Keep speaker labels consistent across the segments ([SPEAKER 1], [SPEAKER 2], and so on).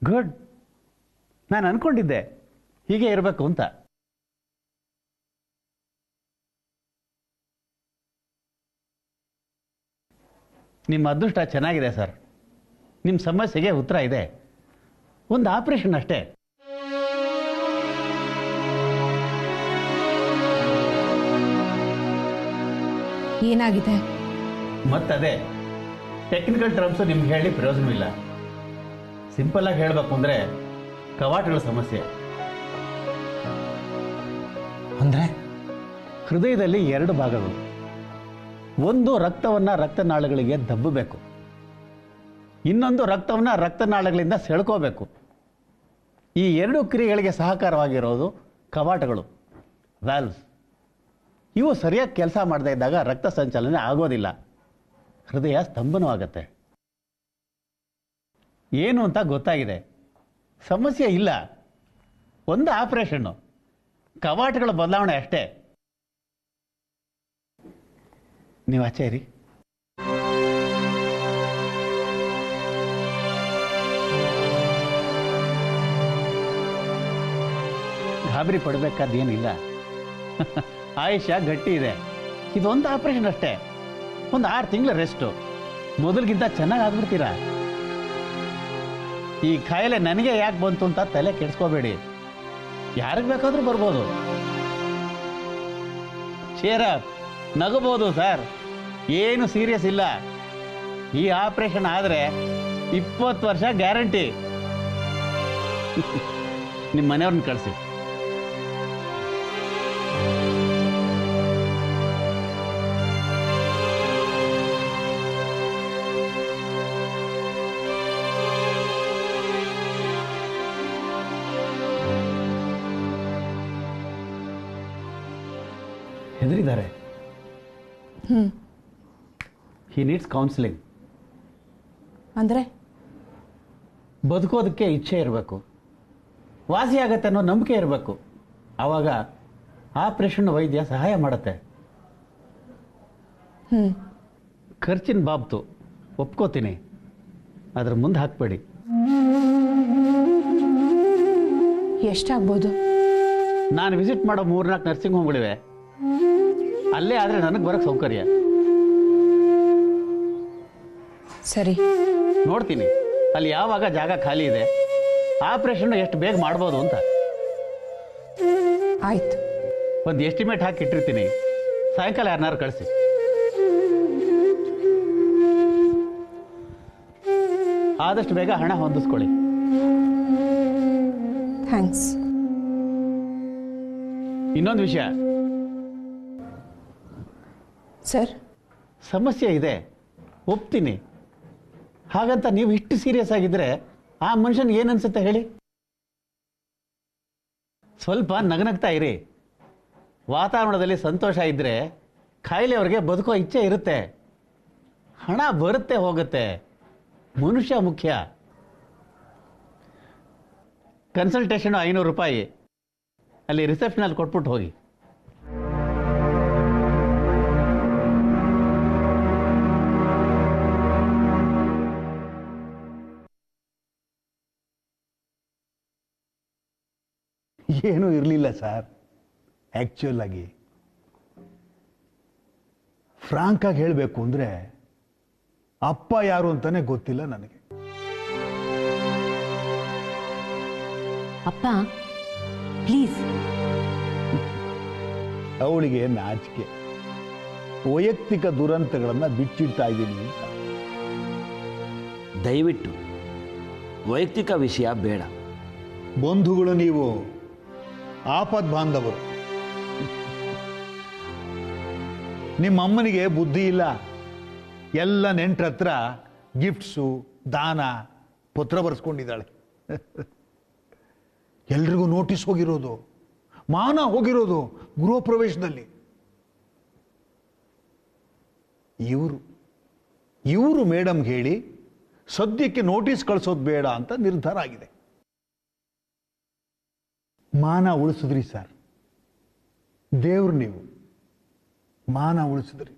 [SPEAKER 1] Good. ನಾನು ಅನ್ಕೊಂಡಿದ್ದೆ ಹೀಗೆ ಇರಬೇಕು ಅಂತ. ನಿಮ್ಮ ಅದೃಷ್ಟ ಚೆನ್ನಾಗಿದೆ ಸರ್. ನಿಮ್ಮ ಸಮಸ್ಯೆಗೆ ಉತ್ತರ ಇದೆ. ಒಂದು ಆಪರೇಷನ್ ಅಷ್ಟೇ.
[SPEAKER 2] ಏನಾಗಿದೆ?
[SPEAKER 1] ಮತ್ತದೇ ಟೆಕ್ನಿಕಲ್ ಟರ್ಮ್ಸ್ ನಿಮ್ಗೆ ಹೇಳಿ ಪ್ರಯೋಜನವಿಲ್ಲ. ಸಿಂಪಲ್ ಆಗಿ ಹೇಳಬೇಕು ಅಂದರೆ ಕವಾಟಗಳ ಸಮಸ್ಯೆ. ಅಂದರೆ ಹೃದಯದಲ್ಲಿ 2 ಭಾಗಗಳು. ಒಂದು ರಕ್ತವನ್ನು ರಕ್ತನಾಳಗಳಿಗೆ ದಬ್ಬಬೇಕು, ಇನ್ನೊಂದು ರಕ್ತವನ್ನು ರಕ್ತನಾಳಗಳಿಂದ ಸೆಳ್ಕೋಬೇಕು. ಈ 2 ಕ್ರಿಯೆಗಳಿಗೆ ಸಹಕಾರವಾಗಿರೋದು ಕವಾಟಗಳು, ವ್ಯಾಲ್ವ್ಸ್. ಇವು ಸರಿಯಾಗಿ ಕೆಲಸ ಮಾಡದೇ ಇದ್ದಾಗ ರಕ್ತ ಸಂಚಲನೆ ಆಗೋದಿಲ್ಲ, ಹೃದಯ ಸ್ತಂಭನವಾಗತ್ತೆ. ಏನು ಅಂತ ಗೊತ್ತಾಗಿದೆ. ಸಮಸ್ಯೆ ಇಲ್ಲ, ಒಂದು ಆಪರೇಷನ್ನು, ಕವಾಟಗಳ ಬದಲಾವಣೆ ಅಷ್ಟೇ. ನೀವು ಆಚೆ ಇರಿ. ಗಾಬರಿ ಪಡಬೇಕಾದ್ದೇನಿಲ್ಲ. ಆಯುಷ್ಯ ಗಟ್ಟಿ ಇದೆ. ಇದೊಂದು ಆಪರೇಷನ್ ಅಷ್ಟೇ. ಒಂದು 6 ತಿಂಗಳ ರೆಸ್ಟು. ಮೊದಲಿಗಿಂತ ಚೆನ್ನಾಗಿ ಆಗ್ಬಿಡ್ತೀರಾ. ಈ ಕಾಯಿಲೆ ನನಗೆ ಯಾಕೆ ಬಂತು ಅಂತ ತಲೆ ಕೆಡಿಸ್ಕೋಬೇಡಿ. ಯಾರಿಗೆ ಬೇಕಾದ್ರೂ ಬರ್ಬೋದು. ಚೇರಪ್, ನಗಬಹುದು ಸರ್, ಏನು ಸೀರಿಯಸ್ ಇಲ್ಲ. ಈ ಆಪರೇಷನ್ ಆದರೆ 20 ವರ್ಷ ಗ್ಯಾರಂಟಿ. ನಿಮ್ಮ ಮನೆಯವ್ರನ್ನ ಕಳಿಸಿ. ಹೆದರಿದ್ದಾರೆ. He needs counselling.
[SPEAKER 2] ಅಂದರೆ
[SPEAKER 1] ಬದುಕೋದಕ್ಕೆ ಇಚ್ಛೆ ಇರಬೇಕು, ವಾಸಿ ಆಗತ್ತೆ ಅನ್ನೋ ನಂಬಿಕೆ ಇರಬೇಕು. ಆವಾಗ ಆಪರೇಷನ್ ವೈದ್ಯ ಸಹಾಯ ಮಾಡುತ್ತೆ. ಖರ್ಚಿನ ಬಾಬ್ತು ಒಪ್ಕೋತೀನಿ, ಅದ್ರ ಮುಂದೆ ಹಾಕ್ಬೇಡಿ.
[SPEAKER 2] ಎಷ್ಟಾಗ್ಬೋದು?
[SPEAKER 1] ನಾನು ವಿಸಿಟ್ ಮಾಡೋ 3-4 ನರ್ಸಿಂಗ್ ಹೋಮ್ಗಳಿವೆ. ಅಲ್ಲೇ ಆದರೆ ನನಗೆ ಬರೋಕ್ಕೆ ಸೌಕರ್ಯ.
[SPEAKER 2] ಸರಿ,
[SPEAKER 1] ನೋಡ್ತೀನಿ ಅಲ್ಲಿ ಯಾವಾಗ ಜಾಗ ಖಾಲಿ ಇದೆ, ಆಪರೇಷನ್ ಎಷ್ಟು ಬೇಗ ಮಾಡ್ಬೋದು ಅಂತ.
[SPEAKER 2] ಆಯ್ತು.
[SPEAKER 1] ಒಂದು ಎಸ್ಟಿಮೇಟ್ ಹಾಕಿ ಇಟ್ಟಿರ್ತೀನಿ. ಸಾಯಂಕಾಲ ಯಾರನ್ನಾರು ಕಳಿಸಿ. ಆದಷ್ಟು ಬೇಗ ಹಣ ಹೊಂದಿಸ್ಕೊಳ್ಳಿ.
[SPEAKER 2] ಥ್ಯಾಂಕ್ಸ್.
[SPEAKER 1] ಇನ್ನೊಂದು ವಿಷಯ
[SPEAKER 2] ಸರ್.
[SPEAKER 1] ಸಮಸ್ಯೆ ಇದೆ, ಒಪ್ತೀನಿ. ಹಾಗಂತ ನೀವು ಇಷ್ಟು ಸೀರಿಯಸ್ ಆಗಿದ್ರೆ ಆ ಮನುಷ್ಯನಿಗೆ ಏನನ್ಸುತ್ತೆ ಹೇಳಿ? ಸ್ವಲ್ಪ ನಗನಗ್ತಾ ಇರಿ. ವಾತಾವರಣದಲ್ಲಿ ಸಂತೋಷ ಇದ್ದರೆ ಕಾಯಿಲೆಯವರಿಗೆ ಬದುಕೋ ಇಚ್ಛೆ ಇರುತ್ತೆ. ಹಣ ಬರುತ್ತೆ ಹೋಗುತ್ತೆ, ಮನುಷ್ಯ ಮುಖ್ಯ. ಕನ್ಸಲ್ಟೇಷನ್ 500 ರೂಪಾಯಿ ಅಲ್ಲಿ ರಿಸೆಪ್ಷನಲ್ಲಿ ಕೊಟ್ಬಿಟ್ಟು ಹೋಗಿ.
[SPEAKER 3] ಏನೂ ಇರಲಿಲ್ಲ ಸರ್. ಆ್ಯಕ್ಚುಯಲ್ ಆಗಿ ಫ್ರಾಂಕಾಗಿ ಹೇಳಬೇಕು ಅಂದರೆ ಅಪ್ಪ ಯಾರು ಅಂತಾನೆ ಗೊತ್ತಿಲ್ಲ ನನಗೆ.
[SPEAKER 4] ಅಪ್ಪ ಪ್ಲೀಸ್.
[SPEAKER 3] ಅವಳಿಗೆ ನಾಚಿಕೆ, ವೈಯಕ್ತಿಕ ದುರಂತಗಳನ್ನು ಬಿಚ್ಚಿಡ್ತಾ ಇದ್ದೀನಿ ಅಂತ.
[SPEAKER 5] ದಯವಿಟ್ಟು ವೈಯಕ್ತಿಕ ವಿಷಯ ಬೇಡ.
[SPEAKER 3] ಬಂಧುಗಳು ನೀವು, ಆಪದ್ ಬಾಂಧವರು. ನಿಮ್ಮ ಅಮ್ಮನಿಗೆ ಬುದ್ಧಿ ಇಲ್ಲ. ಎಲ್ಲ ನೆಂಟ್ರ ಹತ್ರ ಗಿಫ್ಟ್ಸು, ದಾನ, ಪತ್ರ ಬರೆಸ್ಕೊಂಡಿದ್ದಾಳೆ. ಎಲ್ರಿಗೂ ನೋಟಿಸ್ ಹೋಗಿರೋದು, ಮಾನ ಹೋಗಿರೋದು ಗೃಹ ಪ್ರವೇಶದಲ್ಲಿ. ಇವರು ಮೇಡಮ್ಗೆ ಹೇಳಿ ಸದ್ಯಕ್ಕೆ ನೋಟಿಸ್ ಕಳಿಸೋದು ಬೇಡ ಅಂತ ನಿರ್ಧಾರ ಆಗಿದೆ. ಮಾನ ಉಳಿಸಿದ್ರಿ ಸರ್, ದೇವ್ರು ನೀವು. ಮಾನ ಉಳಿಸಿದ್ರಿ.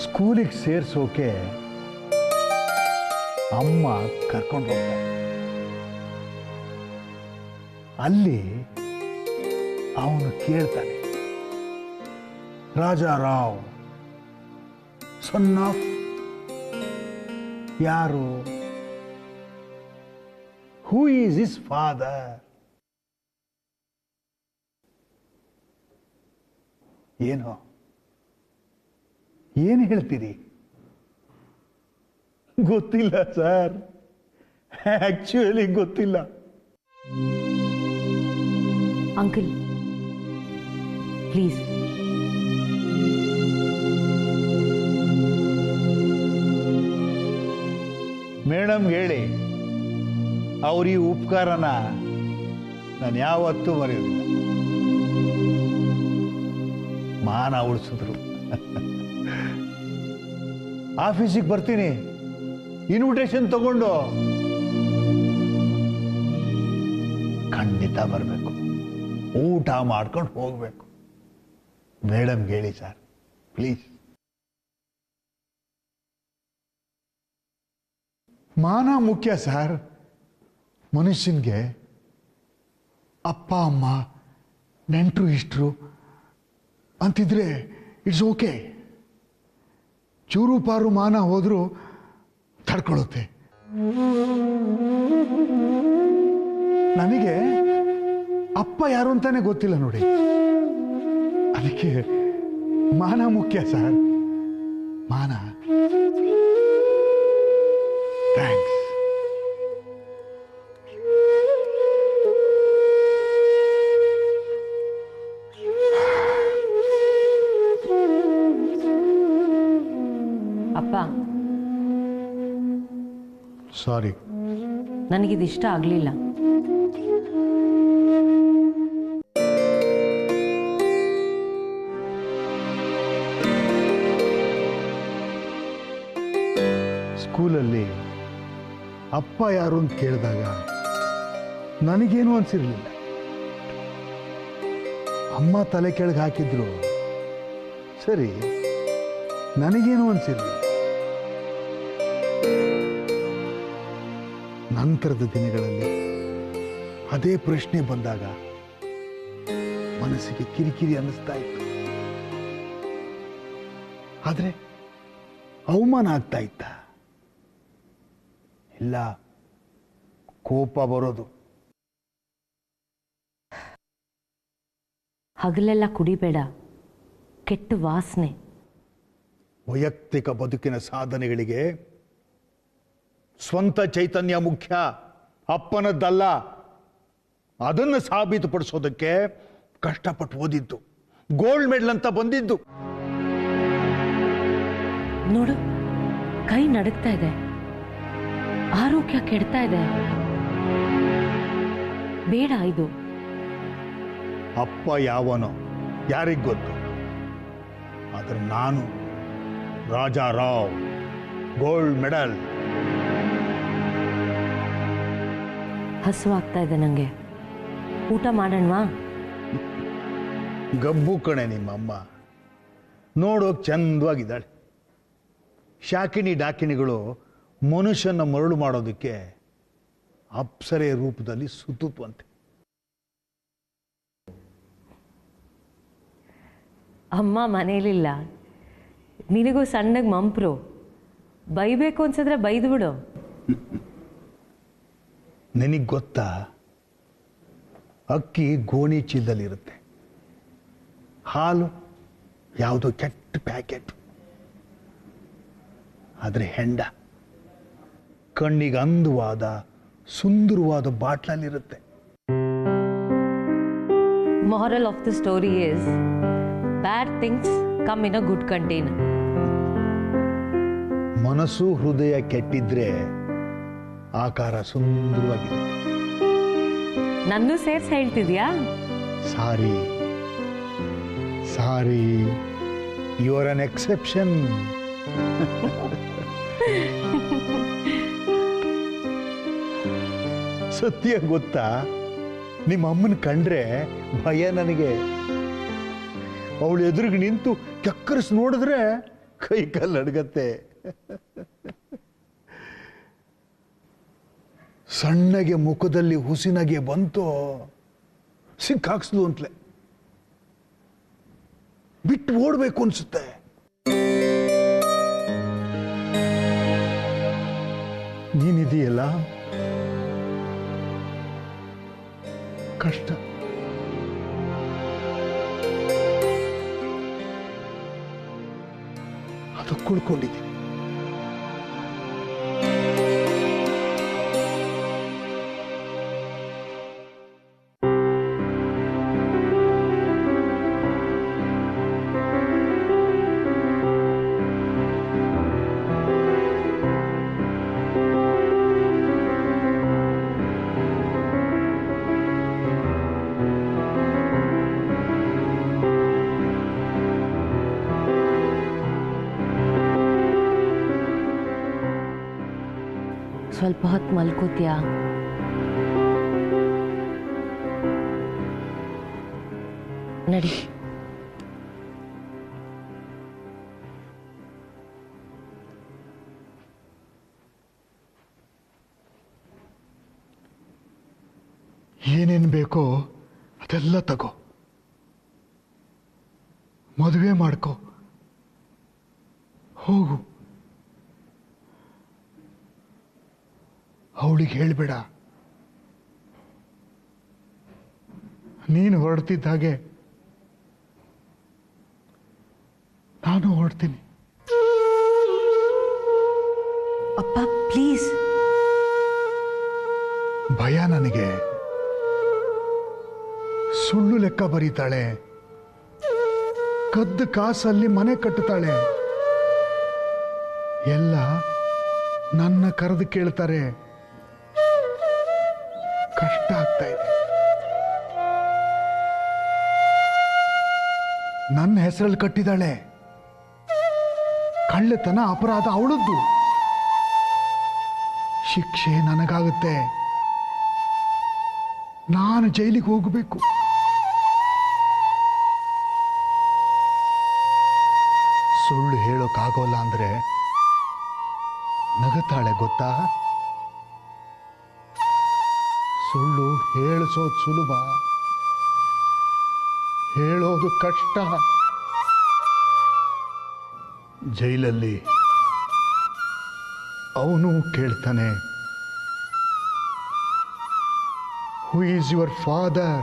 [SPEAKER 3] ಸ್ಕೂಲಿಗೆ ಸೇರಿಸೋಕೆ ಅಮ್ಮ ಕರ್ಕೊಂಡು ಹೋಗ್ತಾರೆ. ಅಲ್ಲಿ ಅವನು ಕೇಳ್ತಾನೆ, ರಾಜಾರಾವ್ ಸನ್ ಆಫ್ ಯಾರು? Who is his father? ಏನು ಏನು ಹೇಳ್ತೀರಿ? ಗೊತ್ತಿಲ್ಲ ಸರ್, ಆಕ್ಚುಲಿ ಗೊತ್ತಿಲ್ಲ.
[SPEAKER 4] Uncle please.
[SPEAKER 3] ಮೇಡಮ್ ಹೇಳಿ, ಅವ್ರ ಈ ಉಪಕಾರನ ನಾನು ಯಾವತ್ತೂ ಮರೆಯೋದಿಲ್ಲ. ಮಾನ ಉಳಿಸಿದ್ರು. ಆಫೀಸಿಗೆ ಬರ್ತೀನಿ, ಇನ್ವಿಟೇಷನ್ ತಗೊಂಡು. ಖಂಡಿತ ಬರಬೇಕು, ಊಟ ಮಾಡ್ಕೊಂಡು ಹೋಗ್ಬೇಕು. ಮೇಡಮ್ ಹೇಳಿ ಸರ್ ಪ್ಲೀಸ್. ಮಾನ ಮುಖ್ಯ ಸರ್ ಮನುಷ್ಯನ್ಗೆ. ಅಪ್ಪ ಅಮ್ಮ ನೆಂಟರು ಇಷ್ಟರು ಅಂತಿದ್ರೆ ಇಟ್ಸ್ ಓಕೆ. ಚೂರು ಪಾರು ಮಾನ ಹೋದ್ರೂ ತಡ್ಕೊಳ್ಳುತ್ತೆ. ನನಗೆ ಅಪ್ಪ ಯಾರು ಅಂತಾನೆ ಗೊತ್ತಿಲ್ಲ ನೋಡಿ, ಅದಕ್ಕೆ ಮಾನ ಮುಖ್ಯ ಸರ್, ಮಾನ. ಥ್ಯಾಂಕ್ಸ್.
[SPEAKER 4] ಅಪ್ಪ,
[SPEAKER 3] ಸಾರಿ,
[SPEAKER 4] ನನಗಿದು ಇಷ್ಟ ಆಗಲಿಲ್ಲ.
[SPEAKER 3] ಸ್ಕೂಲಲ್ಲಿ ಅಪ್ಪ ಯಾರು ಅಂತ ಕೇಳಿದಾಗ ನನಗೇನು ಅನ್ಸಿರ್ಲಿಲ್ಲ. ಅಮ್ಮ ತಲೆ ಕೆಳಗೆ ಹಾಕಿದ್ರು ಸರಿ, ನನಗೇನು ಅನ್ಸಿರ್ಲಿಲ್ಲ. ನಂತರದ ದಿನಗಳಲ್ಲಿ ಅದೇ ಪ್ರಶ್ನೆ ಬಂದಾಗ ಮನಸ್ಸಿಗೆ ಕಿರಿಕಿರಿ ಅನ್ನಿಸ್ತಾ ಇತ್ತು. ಆದ್ರೆ ಅವಮಾನ ಆಗ್ತಾ ಇತ್ತ? ಇಲ್ಲ, ಕೋಪ ಬರೋದು.
[SPEAKER 4] ಹಗಲೆಲ್ಲ ಕುಡಿಬೇಡ, ಕೆಟ್ಟ ವಾಸನೆ.
[SPEAKER 3] ವೈಯಕ್ತಿಕ ಬದುಕಿನ ಸಾಧನೆಗಳಿಗೆ ಸ್ವಂತ ಚೈತನ್ಯ ಮುಖ್ಯ, ಅಪ್ಪನದ್ದಲ್ಲ. ಅದನ್ನು ಸಾಬೀತುಪಡಿಸೋದಕ್ಕೆ ಕಷ್ಟಪಟ್ಟು ಓದಿದ್ದು, ಗೋಲ್ಡ್ ಮೆಡಲ್ ಅಂತ ಬಂದಿದ್ದು.
[SPEAKER 4] ನೋಡು, ಕೈ ನಡುಗ್ತಾ ಇದೆ, ಆರೋಗ್ಯ ಕೆಡ್ತಾ ಇದೆ. ಬೇಡ ಇದು.
[SPEAKER 3] ಅಪ್ಪ ಯಾವನೋ ಯಾರಿಗ್ ಗೊತ್ತು, ಆದ್ರೆ ನಾನು ರಾಜಾರಾವ್, ಗೋಲ್ಡ್ ಮೆಡಲ್.
[SPEAKER 4] ಹಸುವಾಗ್ತಾ ಇದೆ ನಂಗೆ, ಊಟ ಮಾಡೋಣವಾ?
[SPEAKER 3] ಗಬ್ಬು ಕಣೆ ನಿಮ್ಮಮ್ಮ, ನೋಡೋಕ್ ಚಂದವಾಗಿದ್ದಾಳೆ. ಶಾಕಿನಿ ಡಾಕಿನಿಗಳು ಮನುಷ್ಯನ ಮರಳು ಮಾಡೋದಕ್ಕೆ ಅಪ್ಸರೆ ರೂಪದಲ್ಲಿ ಸುತ್ತುತ್ತವಂತೆ.
[SPEAKER 4] ಅಮ್ಮ ಮನೇಲಿಲ್ಲ, ನಿನಗೂ ಸಣ್ಣಗೆ ಮಂಪ್ರು. ಬೈಬೇಕು ಅನ್ಸಿದ್ರೆ ಬೈದು ಬಿಡು.
[SPEAKER 3] ನಿನಗೆ ಗೊತ್ತಾ, ಅಕ್ಕಿ ಗೋಣಿ ಚೀಲದಲ್ಲಿರುತ್ತೆ, ಹಾಲು ಯಾವುದೋ ಕೆಟ್ಟ ಪ್ಯಾಕೆಟ್. ಆದರೆ ಹೆಂಡ ಕಣ್ಣಿಗೆ ಅಂದವಾದ ಸುಂದರವಾದ ಬಾಟ್ಲಲ್ಲಿರುತ್ತೆ.
[SPEAKER 4] Moral of the story is, bad things come in a good container.
[SPEAKER 3] ಮನಸ್ಸು ಹೃದಯ ಕೆಟ್ಟಿದ್ರೆ ಆಕಾರ ಸುಂದರವಾಗಿದೆ.
[SPEAKER 4] ನನ್ನೂ ಸೇರ್ಸಿ ಹೇಳ್ತಿದ್ಯಾ?
[SPEAKER 3] ಸಾರಿ ಸಾರಿ, ಯು ಆರ್ ಅನ್ ಎಕ್ಸೆಪ್ಷನ್. ಸತ್ಯ ಗೊತ್ತಾ, ನಿಮ್ಮ ಅಮ್ಮನ ಕಂಡ್ರೆ ಭಯ ನನಗೆ. ಅವಳು ಎದುರಿಗೆ ನಿಂತು ಚಕ್ಕರಿಸಿ ನೋಡಿದ್ರೆ ಕೈ ಕಾಲು ನಡ್ಗತ್ತೆ. ಸಣ್ಣಗೆ ಮುಖದಲ್ಲಿ ಹುಸಿನಗೆ ಬಂತು, ಸಿಕ್ಕಾಕ್ಸ್ದು ಅಂತಲೇ ಬಿಟ್ಟು ಓಡಬೇಕು ಅನ್ಸುತ್ತೆ. ನೀನಿದೆಯಲ್ಲ, ಕಷ್ಟ. ಅದು ಕುಳ್ಕೊಂಡಿದ್ದೀನಿ.
[SPEAKER 4] ಸ್ವಲ್ಪ ಹೊತ್ತು ಮಲ್ಕೋತೀಯಾ? ನಡಿ.
[SPEAKER 3] ಏನೇನು ಬೇಕೋ ಅದೆಲ್ಲ ತಗೋ, ಮದುವೆ ಮಾಡ್ಕೋ, ಹೋಗು. ಅವಳಿಗೆ ಹೇಳ್ಬೇಡ. ನೀನು ಹೊರಡ್ತಿದ್ದ ಹಾಗೆ ನಾನು ಹೊರಡ್ತೀನಿ.
[SPEAKER 4] ಅಪ್ಪ ಪ್ಲೀಸ್.
[SPEAKER 3] ಭಯ ನನಗೆ. ಸುಳ್ಳು ಲೆಕ್ಕ ಬರೀತಾಳೆ, ಕದ್ದು ಕಾಸಲ್ಲಿ ಮನೆ ಕಟ್ಟುತ್ತಾಳೆ. ಎಲ್ಲ ನನ್ನ ಕರೆದು ಕೇಳ್ತಾರೆ. ಕಷ್ಟ ಆಗ್ತಾ ಇದೆ. ನನ್ನ ಹೆಸರಲ್ಲಿ ಕಟ್ಟಿದಾಳೆ. ಕಳ್ಳತನ ಅಪರಾಧ ಅವಳದ್ದು. ಶಿಕ್ಷೆ ನನಗಾಗುತ್ತೆ. ನಾನು ಜೈಲಿಗೆ ಹೋಗಬೇಕು. ಸುಳ್ಳು ಹೇಳೋಕ್ಕಾಗೋಲ್ಲ ಅಂದ್ರೆ ನಗುತ್ತಾಳೆ ಗೊತ್ತಾ? ಸುಳ್ಳು ಹೇಳಿಸೋದು ಸುಲಭ, ಹೇಳೋದು ಕಷ್ಟ. ಜೈಲಲ್ಲಿ ಅವನು ಕೇಳ್ತಾನೆ, ಹೂ ಈಸ್ ಯುವರ್ ಫಾದರ್?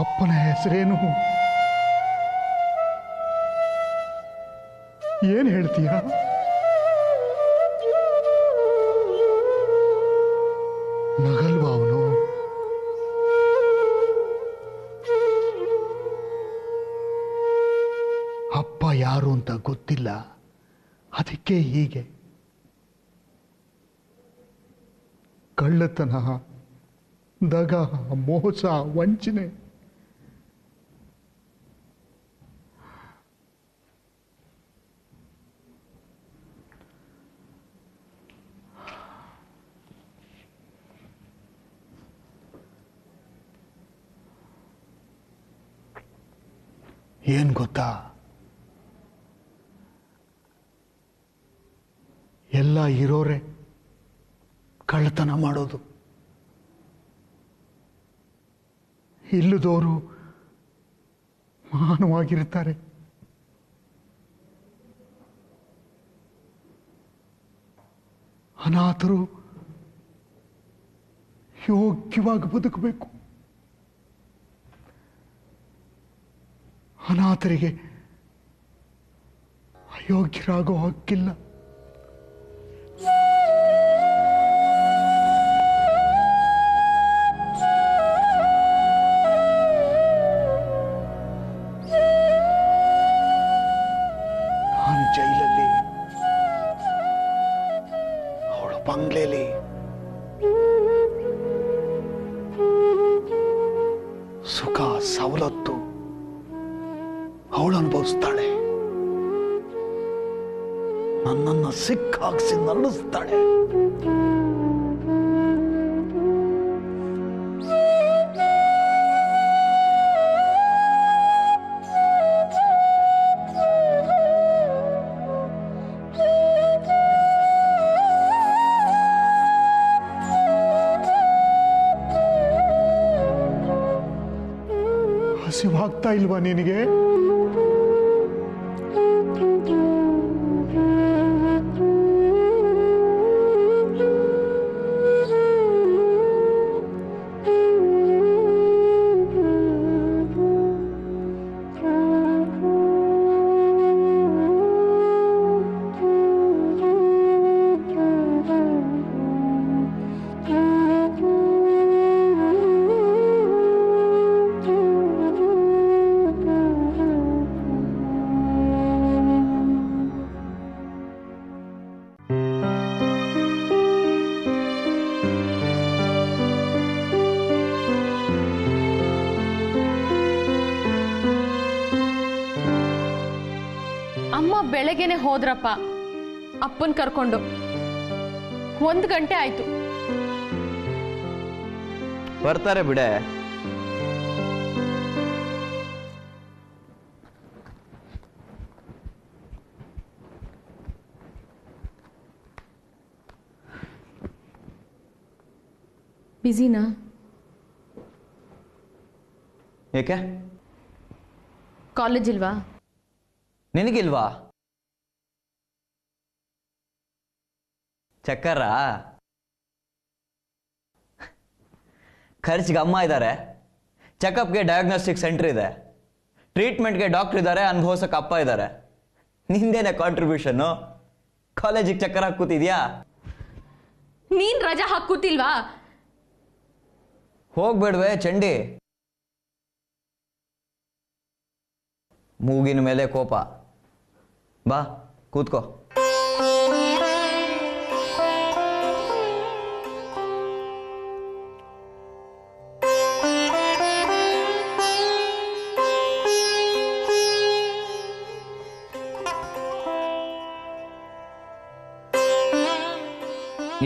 [SPEAKER 3] ಅಪ್ಪನ ಹೆಸರೇನು? ಏನ್ ಹೇಳ್ತೀಯ? ನಗಲ್ವಾ ಅವನು? ಅಪ್ಪ ಯಾರು ಅಂತ ಗೊತ್ತಿಲ್ಲ, ಅದಕ್ಕೆ ಹೀಗೆ. ಕಳ್ಳತನ, ದಗ, ಮೋಸ, ವಂಚನೆ. ಏನ್ ಗೊತ್ತಾ, ಎಲ್ಲ ಇರೋರೆ ಕಳ್ಳತನ ಮಾಡೋದು. ಇಲ್ಲದವರು ಮಾನವಾಗಿರ್ತಾರೆ. ಅನಾಥರು ಯೋಗ್ಯವಾಗಿ ಬದುಕಬೇಕು. ಅನಾಥರಿಗೆ ಅಯೋಗ್ಯರಾಗೋ ಹಕ್ಕಿಲ್ಲ. ನಾನು ಜೈಲಲ್ಲಿ, ಅವಳು ಬಂಗ್ಲೆಲಿ. ಸುಖ ಸವಲತ್ತು ಅವಳು ಅನುಭವಿಸ್ತಾಳೆ. ನನ್ನನ್ನು ಸಿಕ್ಕಾಕ್ಸಿ ನರಳಿಸ್ತಾಳೆ. ಆಗ್ತಾ ಇಲ್ವಾ ನಿನಗೆ?
[SPEAKER 6] ಅಮ್ಮ ಬೆಳಗ್ಗೆನೆ ಹೋದ್ರಪ್ಪ ಅಪ್ಪನ್ ಕರ್ಕೊಂಡು. 1 ಗಂಟೆ ಆಯ್ತು.
[SPEAKER 7] ಬರ್ತಾರೆ ಬಿಡೆ.
[SPEAKER 6] ಬಿಸಿನಾ?
[SPEAKER 7] ಏಕೆ?
[SPEAKER 6] ಕಾಲೇಜ್ ಇಲ್ವಾ?
[SPEAKER 7] ನಿನಗಿಲ್ವಾ? ಚಕ್ಕರ? ಖರ್ಚಿಗೆ ಅಮ್ಮ ಇದ್ದಾರೆ, ಚೆಕಪ್ಗೆ ಡಯಾಗ್ನೋಸ್ಟಿಕ್ ಸೆಂಟರ್ ಇದೆ, ಟ್ರೀಟ್ಮೆಂಟ್ಗೆ ಡಾಕ್ಟರ್ ಇದ್ದಾರೆ, ಅನುಭವಿಸಕ್ಕೆ ಅಪ್ಪ ಇದ್ದಾರೆ. ನಿಂದೇನೆ ಕಾಂಟ್ರಿಬ್ಯೂಷನ್ನು? ಕಾಲೇಜಿಗೆ ಚಕ್ಕರ ಹಾಕಿ ಕೂತಿದ್ಯಾ?
[SPEAKER 6] ನೀನ್ ರಜಾ ಹಾಕಿ ಕೂತಿಲ್ವಾ?
[SPEAKER 7] ಹೋಗ್ಬೇಡ್ವೆ ಚಂಡಿ. ಮೂಗಿನ ಮೇಲೆ ಕೋಪ. ಬಾ ಕೂತ್ಕೋ.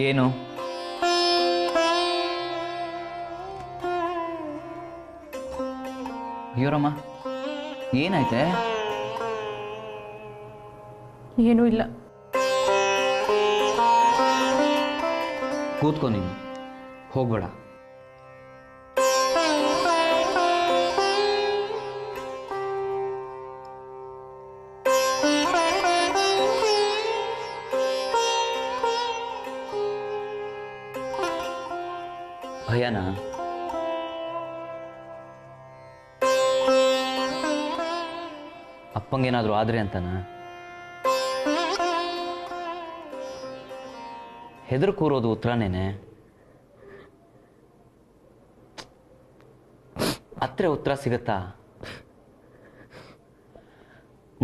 [SPEAKER 7] ಏನು? ಅಯ್ಯೋರಮ್ಮ, ಏನಾಯ್ತೆ?
[SPEAKER 6] ಏನೂ ಇಲ್ಲ.
[SPEAKER 7] ಕೂತ್ಕೋ, ನೀನು ಹೋಗ್ಬೇಡ. ಭಯನಾ? ಅಪ್ಪಂಗೇನಾದ್ರೂ ಆದ್ರೆ ಅಂತನಾ? ಹೆದರು ಕೂರೋದು ಉತ್ತರನೇನೆ. ಹತ್ರ ಉತ್ತರ ಸಿಗತ್ತಾ?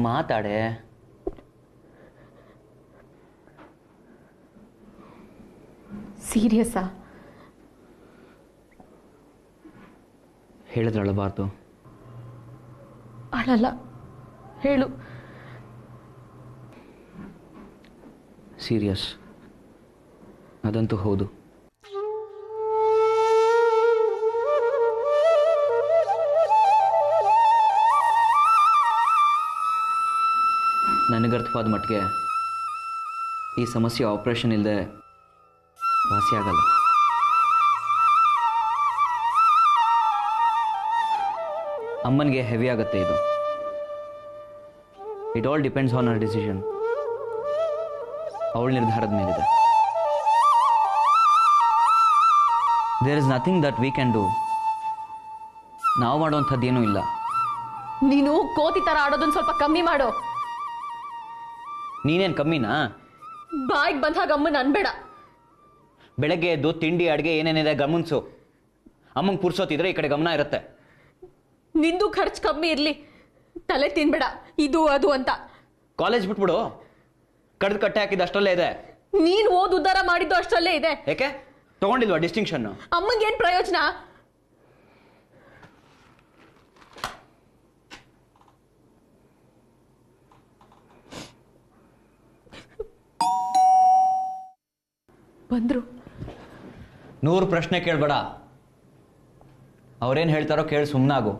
[SPEAKER 7] ಮಾತಾಡೆ.
[SPEAKER 6] ಸೀರಿಯಸ್ಸಾ?
[SPEAKER 7] ಹೇಳಿದ್ರೆ ಅಳಬಾರ್ದು.
[SPEAKER 6] ಅಳಲ್ಲ, ಹೇಳು.
[SPEAKER 7] ಸೀರಿಯಸ್, ಅದಂತೂ ಹೌದು. ನನಗರ್ಥವಾದ ಮಟ್ಟಿಗೆ ಈ ಸಮಸ್ಯೆ ಆಪರೇಷನ್ ಇಲ್ಲದೆ ವಾಸಿ ಆಗಲ್ಲ. ಅಮ್ಮನಿಗೆ ಹೆವಿ ಆಗುತ್ತೆ ಇದು. It all depends on our decision. ಅವಳ ನಿರ್ಧಾರದ ಮೇಲಿದೆ. There is nothing that we can do. ನಾವು ಮಾಡುವಂಥದ್ದೇನೂ ಇಲ್ಲ.
[SPEAKER 6] ನೀನು ಕೋತಿ ತರ ಆಡೋದನ್ನ ಸ್ವಲ್ಪ ಕಮ್ಮಿ ಮಾಡು.
[SPEAKER 7] ನೀನೇನು ಕಮ್ಮಿನಾ?
[SPEAKER 6] ಬಾಯಿಗೆ ಬಂದಾಗ ಅಮ್ಮನ ಅನ್ಬೇಡ.
[SPEAKER 7] ಬೆಳಗ್ಗೆ ಎದ್ದು ತಿಂಡಿ ಅಡುಗೆ ಏನೇನಿದೆ ಗಮನಿಸು. ಅಮ್ಮಂಗೆ ಪುರ್ಸೋತಿದ್ರೆ ಈ ಕಡೆ ಗಮನ ಇರುತ್ತೆ.
[SPEAKER 6] ನಿಂದು ಖರ್ಚು ಕಮ್ಮಿ ಇರ್ಲಿ, ತಲೆ ತಿನ್ಬೇಡ ಇದು ಅದು ಅಂತ.
[SPEAKER 7] ಕಾಲೇಜ್ ಬಿಟ್ಬಿಡು. ಕಡ್ದು ಕಟ್ಟೆ ಹಾಕಿದ್ದು ಅಷ್ಟರಲ್ಲೇ ಇದೆ.
[SPEAKER 6] ನೀನ್ ಓದ್ ಉದ್ಧಾರ ಮಾಡಿದ್ದು ಅಷ್ಟರಲ್ಲೇ ಇದೆ.
[SPEAKER 7] ಯಾಕೆ ತಗೊಂಡಿಲ್ವಾ ಡಿಸ್ಟಿಂಕ್ಷನ್?
[SPEAKER 6] ಅಮ್ಮಂಗೆ ಏನ್ ಪ್ರಯೋಜನ? ಬಂದ್ರು.
[SPEAKER 7] 100 ಪ್ರಶ್ನೆ ಕೇಳಬೇಡ. ಅವ್ರೇನು ಹೇಳ್ತಾರೋ ಕೇಳಿ ಸುಮ್ಮನಾಗು.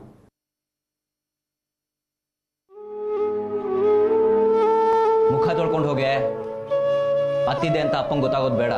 [SPEAKER 7] ಮುಖ ತೊಳ್ಕೊಂಡು ಹೋಗೆ. ಅತ್ತಿದೆ ಅಂತ ಅಪ್ಪಂಗೆ ಗೊತ್ತಾಗೋದು ಬೇಡ.